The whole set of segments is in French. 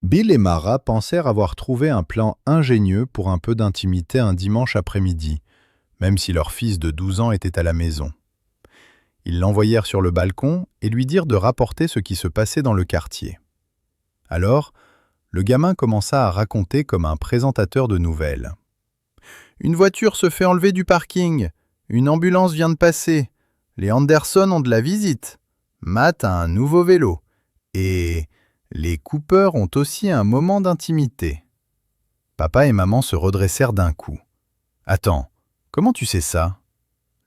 Bill et Mara pensèrent avoir trouvé un plan ingénieux pour un peu d'intimité un dimanche après-midi, même si leur fils de 12 ans était à la maison. Ils l'envoyèrent sur le balcon et lui dirent de rapporter ce qui se passait dans le quartier. Alors, le gamin commença à raconter comme un présentateur de nouvelles. « Une voiture se fait enlever du parking. Une ambulance vient de passer. Les Anderson ont de la visite. Matt a un nouveau vélo. Et les Cooper ont aussi un moment d'intimité. » Papa et maman se redressèrent d'un coup. « Attends, comment tu sais ça ?»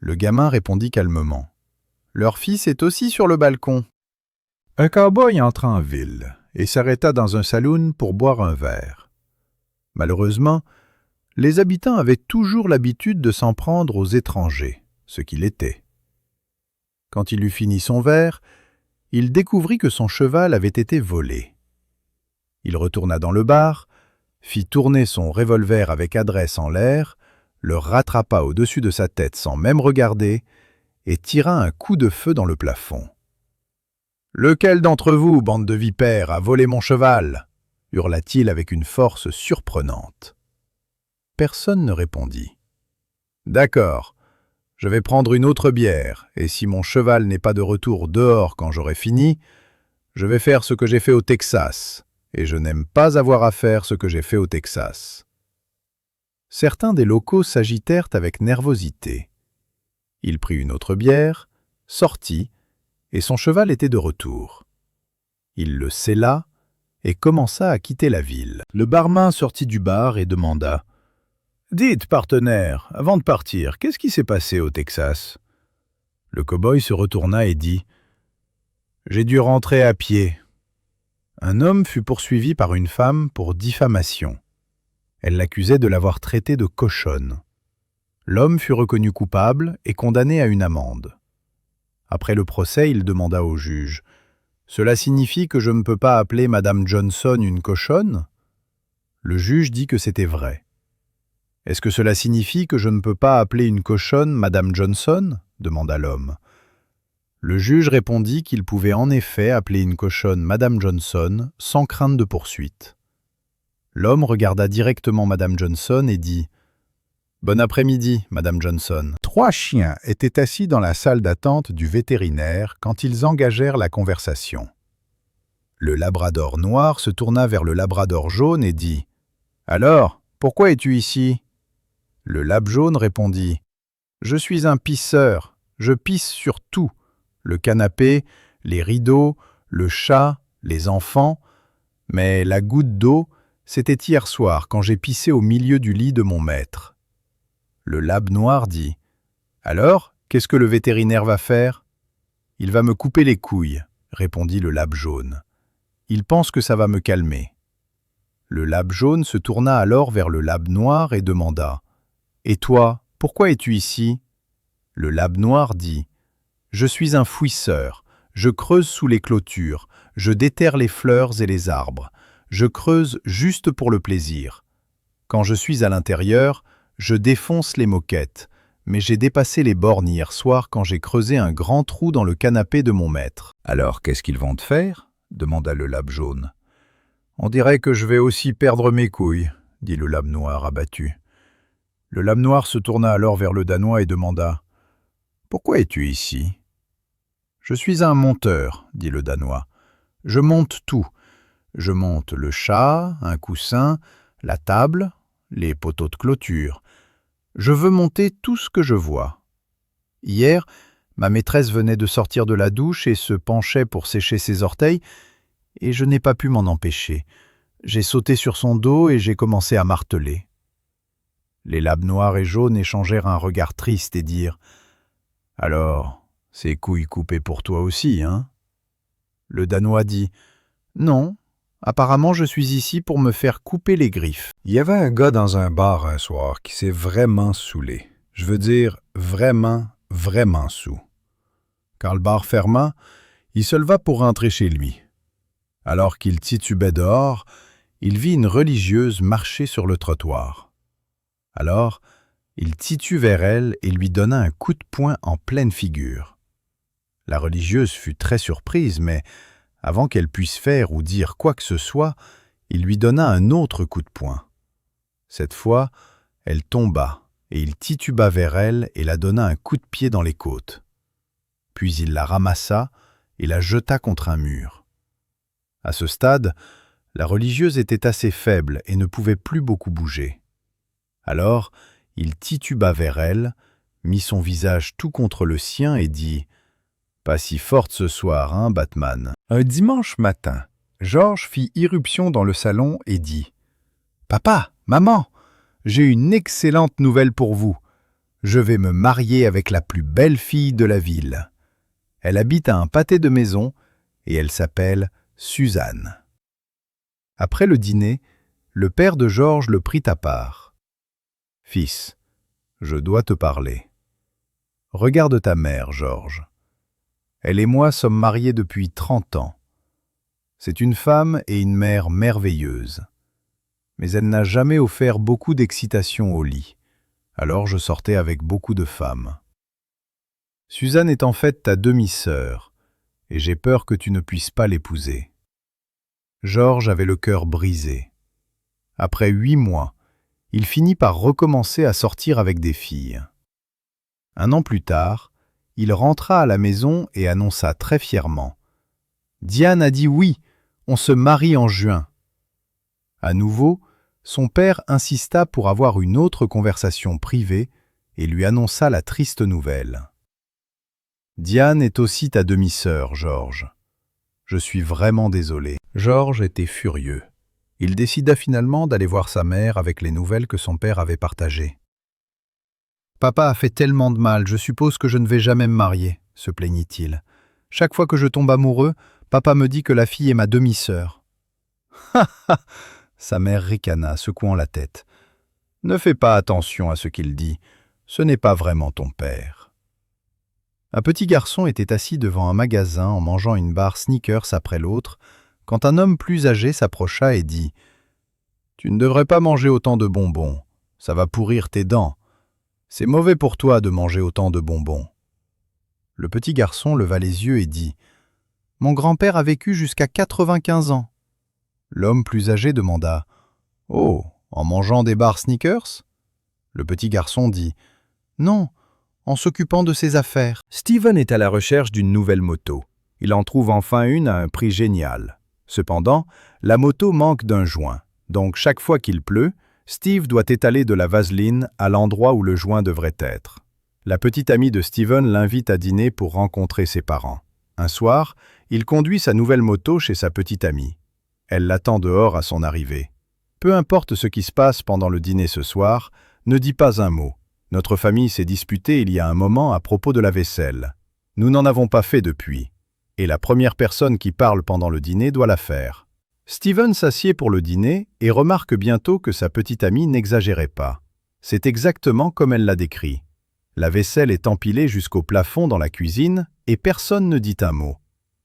Le gamin répondit calmement. « Leur fils est aussi sur le balcon. » Un cow-boy entra en ville et s'arrêta dans un saloon pour boire un verre. Malheureusement, les habitants avaient toujours l'habitude de s'en prendre aux étrangers, ce qu'il était. Quand il eut fini son verre, il découvrit que son cheval avait été volé. Il retourna dans le bar, fit tourner son revolver avec adresse en l'air, le rattrapa au-dessus de sa tête sans même regarder et tira un coup de feu dans le plafond. « Lequel d'entre vous, bande de vipères, a volé mon cheval ?» hurla-t-il avec une force surprenante. Personne ne répondit. « D'accord, je vais prendre une autre bière, et si mon cheval n'est pas de retour dehors quand j'aurai fini, je vais faire ce que j'ai fait au Texas, et je n'aime pas avoir à faire ce que j'ai fait au Texas. » Certains des locaux s'agitèrent avec nervosité. Il prit une autre bière, sortit, et son cheval était de retour. Il le sella et commença à quitter la ville. Le barman sortit du bar et demanda « Dites, partenaire, avant de partir, qu'est-ce qui s'est passé au Texas ?» Le cow-boy se retourna et dit « J'ai dû rentrer à pied. » Un homme fut poursuivi par une femme pour diffamation. Elle l'accusait de l'avoir traité de cochonne. L'homme fut reconnu coupable et condamné à une amende. Après le procès, il demanda au juge « Cela signifie que je ne peux pas appeler Madame Johnson une cochonne ?» Le juge dit que c'était vrai. « Est-ce que cela signifie que je ne peux pas appeler une cochonne Madame Johnson ?» demanda l'homme. Le juge répondit qu'il pouvait en effet appeler une cochonne Madame Johnson sans crainte de poursuite. L'homme regarda directement Madame Johnson et dit « Bon après-midi, Madame Johnson. » 3 chiens étaient assis dans la salle d'attente du vétérinaire quand ils engagèrent la conversation. Le labrador noir se tourna vers le labrador jaune et dit « Alors, pourquoi es-tu ici ?» Le lab jaune répondit « Je suis un pisseur, je pisse sur tout, le canapé, les rideaux, le chat, les enfants, mais la goutte d'eau, c'était hier soir quand j'ai pissé au milieu du lit de mon maître. » Le lab noir dit « Alors, qu'est-ce que le vétérinaire va faire ?»« Il va me couper les couilles, » répondit le lab jaune. « Il pense que ça va me calmer. » Le lab jaune se tourna alors vers le lab noir et demanda « Et toi, pourquoi es-tu ici ?» Le lab noir dit « Je suis un fouisseur, je creuse sous les clôtures, je déterre les fleurs et les arbres, je creuse juste pour le plaisir. Quand je suis à l'intérieur, je défonce les moquettes, mais j'ai dépassé les bornes hier soir quand j'ai creusé un grand trou dans le canapé de mon maître. »« Alors, qu'est-ce qu'ils vont te faire ?» demanda le lab jaune. « On dirait que je vais aussi perdre mes couilles, » dit le lab noir abattu. Le lab noir se tourna alors vers le Danois et demanda « Pourquoi es-tu ici ?»« Je suis un monteur, » dit le Danois. « Je monte tout. Je monte le chat, un coussin, la table, les poteaux de clôture. Je veux monter tout ce que je vois. Hier, ma maîtresse venait de sortir de la douche et se penchait pour sécher ses orteils, et je n'ai pas pu m'en empêcher. J'ai sauté sur son dos et j'ai commencé à marteler. » Les labs noirs et jaunes échangèrent un regard triste et dirent « Alors, ces couilles coupées pour toi aussi, hein ?» Le Danois dit « Non, apparemment je suis ici pour me faire couper les griffes. » Il y avait un gars dans un bar un soir qui s'est vraiment saoulé. Je veux dire vraiment, vraiment saoul. Quand le bar ferma, il se leva pour rentrer chez lui. Alors qu'il titubait dehors, il vit une religieuse marcher sur le trottoir. Alors, il titut vers elle et lui donna un coup de poing en pleine figure. La religieuse fut très surprise, mais avant qu'elle puisse faire ou dire quoi que ce soit, Il lui donna un autre coup de poing. Cette fois, elle tomba, et il tituba vers elle et la donna un coup de pied dans les côtes. Puis il la ramassa et la jeta contre un mur. À ce stade, la religieuse était assez faible et ne pouvait plus beaucoup bouger. Alors, il tituba vers elle, mit son visage tout contre le sien et dit « Pas si forte ce soir, hein, Batman ?» Un dimanche matin, George fit irruption dans le salon et dit « Papa, maman, j'ai une excellente nouvelle pour vous. Je vais me marier avec la plus belle fille de la ville. Elle habite à un pâté de maison et elle s'appelle Suzanne. » Après le dîner, le père de George le prit à part. « Fils, je dois te parler. Regarde ta mère, George. Elle et moi sommes mariés depuis 30 ans. C'est une femme et une mère merveilleuses. Mais elle n'a jamais offert beaucoup d'excitation au lit. Alors je sortais avec beaucoup de femmes. Suzanne est en fait ta demi-sœur, et j'ai peur que tu ne puisses pas l'épouser. » George avait le cœur brisé. Après 8 mois, il finit par recommencer à sortir avec des filles. Un an plus tard, il rentra à la maison et annonça très fièrement « Diane a dit oui, on se marie en juin. » À nouveau, son père insista pour avoir une autre conversation privée et lui annonça la triste nouvelle. « Diane est aussi ta demi-sœur, George. Je suis vraiment désolé. » George était furieux. Il décida finalement d'aller voir sa mère avec les nouvelles que son père avait partagées. « Papa a fait tellement de mal, je suppose que je ne vais jamais me marier, » se plaignit-il. « Chaque fois que je tombe amoureux, papa me dit que la fille est ma demi-sœur. » « Ha ha !» Sa mère ricana, secouant la tête. « Ne fais pas attention à ce qu'il dit, ce n'est pas vraiment ton père. » Un petit garçon était assis devant un magasin en mangeant une barre Snickers après l'autre, quand un homme plus âgé s'approcha et dit « Tu ne devrais pas manger autant de bonbons, ça va pourrir tes dents. C'est mauvais pour toi de manger autant de bonbons. » Le petit garçon leva les yeux et dit « Mon grand-père a vécu jusqu'à 95 ans. » L'homme plus âgé demanda « Oh, en mangeant des barres Snickers ?» Le petit garçon dit « Non, en s'occupant de ses affaires. » Steven est à la recherche d'une nouvelle moto. Il en trouve enfin une à un prix génial. Cependant, la moto manque d'un joint, donc chaque fois qu'il pleut, Steve doit étaler de la vaseline à l'endroit où le joint devrait être. La petite amie de Steven l'invite à dîner pour rencontrer ses parents. Un soir, il conduit sa nouvelle moto chez sa petite amie. Elle l'attend dehors à son arrivée. Peu importe ce qui se passe pendant le dîner ce soir, ne dis pas un mot. Notre famille s'est disputée il y a un moment à propos de la vaisselle. Nous n'en avons pas fait depuis. Et la première personne qui parle pendant le dîner doit la faire. Steven s'assied pour le dîner et remarque bientôt que sa petite amie n'exagérait pas. C'est exactement comme elle l'a décrit. La vaisselle est empilée jusqu'au plafond dans la cuisine et personne ne dit un mot.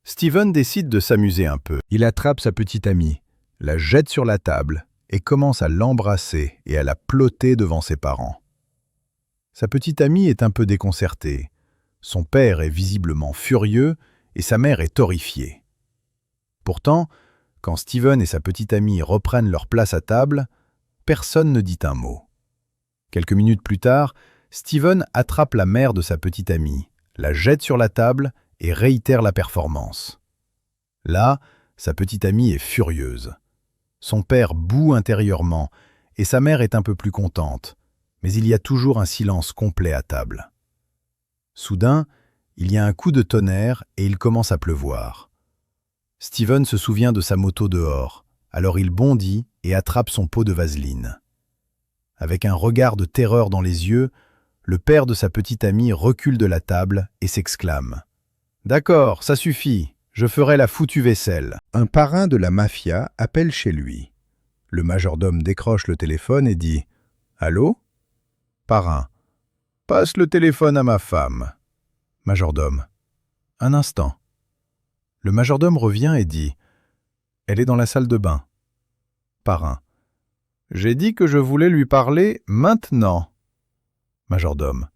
Steven décide de s'amuser un peu. Il attrape sa petite amie, la jette sur la table et commence à l'embrasser et à la plotter devant ses parents. Sa petite amie est un peu déconcertée. Son père est visiblement furieux et sa mère est horrifiée. Pourtant, quand Steven et sa petite amie reprennent leur place à table, personne ne dit un mot. Quelques minutes plus tard, Steven attrape la mère de sa petite amie, la jette sur la table et réitère la performance. Là, sa petite amie est furieuse. Son père boue intérieurement et sa mère est un peu plus contente, mais il y a toujours un silence complet à table. Soudain, il y a un coup de tonnerre et il commence à pleuvoir. Steven se souvient de sa moto dehors, alors il bondit et attrape son pot de vaseline. Avec un regard de terreur dans les yeux, le père de sa petite amie recule de la table et s'exclame « D'accord, ça suffit, je ferai la foutue vaisselle. » Un parrain de la mafia appelle chez lui. Le majordome décroche le téléphone et dit « Allô ?» Parrain. « Passe le téléphone à ma femme. » Majordome. « Un instant. » Le majordome revient et dit « Elle est dans la salle de bain. » Parrain. « J'ai dit que je voulais lui parler maintenant. » Majordome.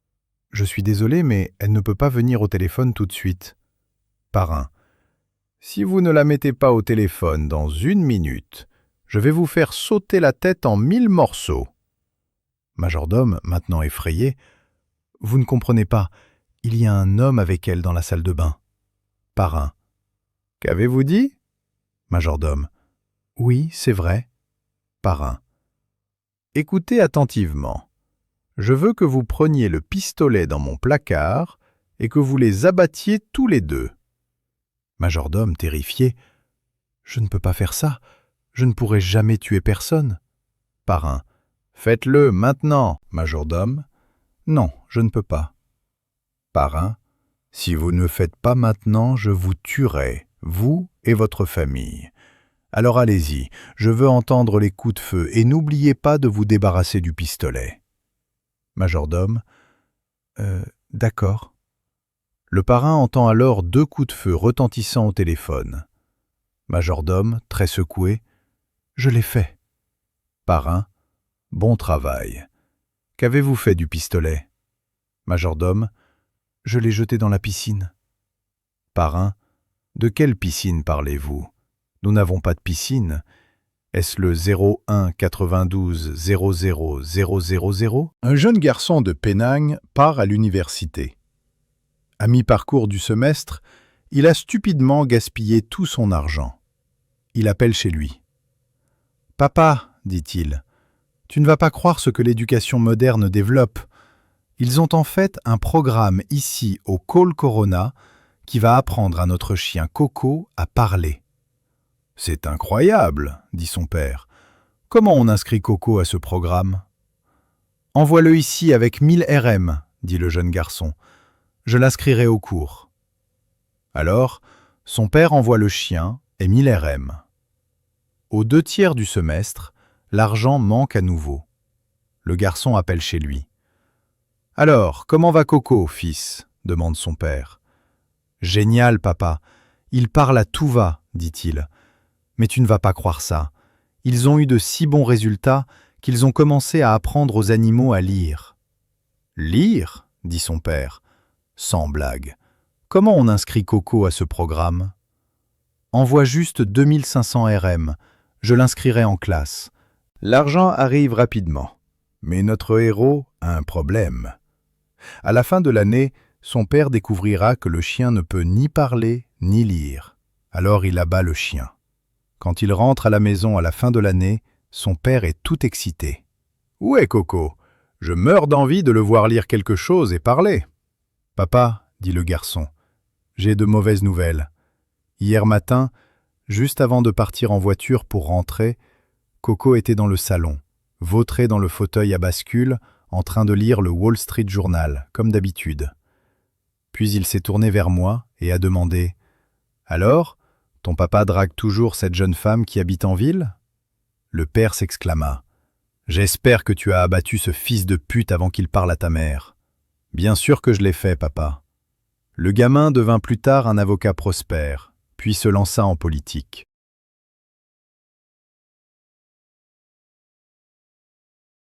« Je suis désolé, mais elle ne peut pas venir au téléphone tout de suite. » Parrain. « Si vous ne la mettez pas au téléphone dans 1 minute, Je vais vous faire sauter la tête en 1000 morceaux. Majordome, maintenant effrayé. Vous ne comprenez pas, il y a un homme avec elle dans la salle de bain. Parrain. Qu'avez-vous dit? Majordome. Oui, c'est vrai. Parrain. Écoutez attentivement. Je veux que vous preniez le pistolet dans mon placard et que vous les abattiez tous les deux. Majordome, terrifié. Je ne peux pas faire ça. Je ne pourrai jamais tuer personne. Parrain. Faites-le maintenant, majordome. Non, je ne peux pas. Parrain. Si vous ne le faites pas maintenant, je vous tuerai, vous et votre famille. Alors allez-y, je veux entendre les coups de feu et n'oubliez pas de vous débarrasser du pistolet. Majordome. D'accord. Le parrain entend alors 2 coups de feu retentissant au téléphone. Majordome, très secoué. Je l'ai fait. Parrain. Bon travail. Qu'avez-vous fait du pistolet? Majordome. Je l'ai jeté dans la piscine. Parrain. De quelle piscine parlez-vous? Nous n'avons pas de piscine. Est-ce le 01 92 00 000? Un jeune garçon de Penang part à l'université. À mi-parcours du semestre, il a stupidement gaspillé tout son argent. Il appelle chez lui. « Papa, dit-il, tu ne vas pas croire ce que l'éducation moderne développe. Ils ont en fait un programme ici au Cole Corona qui va apprendre à notre chien Coco à parler. » « C'est incroyable, dit son père. Comment on inscrit Coco à ce programme? »« Envoie-le ici avec 1000 RM, dit le jeune garçon. Je l'inscrirai au cours. » Alors, son père envoie le chien et 1000 RM. Aux 2 tiers du semestre, l'argent manque à nouveau. Le garçon appelle chez lui. « Alors, comment va Coco, fils ?» demande son père. « Génial, papa. Il parle à tout va, dit-il. Mais tu ne vas pas croire ça. Ils ont eu de si bons résultats qu'ils ont commencé à apprendre aux animaux à lire. »« Lire ?» dit son père. Sans blague. Comment on inscrit Coco à ce programme? Envoie juste 2500 RM. Je l'inscrirai en classe. L'argent arrive rapidement. Mais notre héros a un problème. À la fin de l'année, son père découvrira que le chien ne peut ni parler ni lire. Alors il abat le chien. Quand il rentre à la maison à la fin de l'année, son père est tout excité. « Où est Coco? Je meurs d'envie de le voir lire quelque chose et parler. »« Papa, dit le garçon, j'ai de mauvaises nouvelles. Hier matin, juste avant de partir en voiture pour rentrer, Coco était dans le salon, vautré dans le fauteuil à bascule, en train de lire le Wall Street Journal, comme d'habitude. Puis il s'est tourné vers moi et a demandé « Alors, ton papa drague toujours cette jeune femme qui habite en ville ?» Le père s'exclama « J'espère que tu as abattu ce fils de pute avant qu'il parle à ta mère. »« Bien sûr que je l'ai fait, papa. » Le gamin devint plus tard un avocat prospère, puis se lança en politique.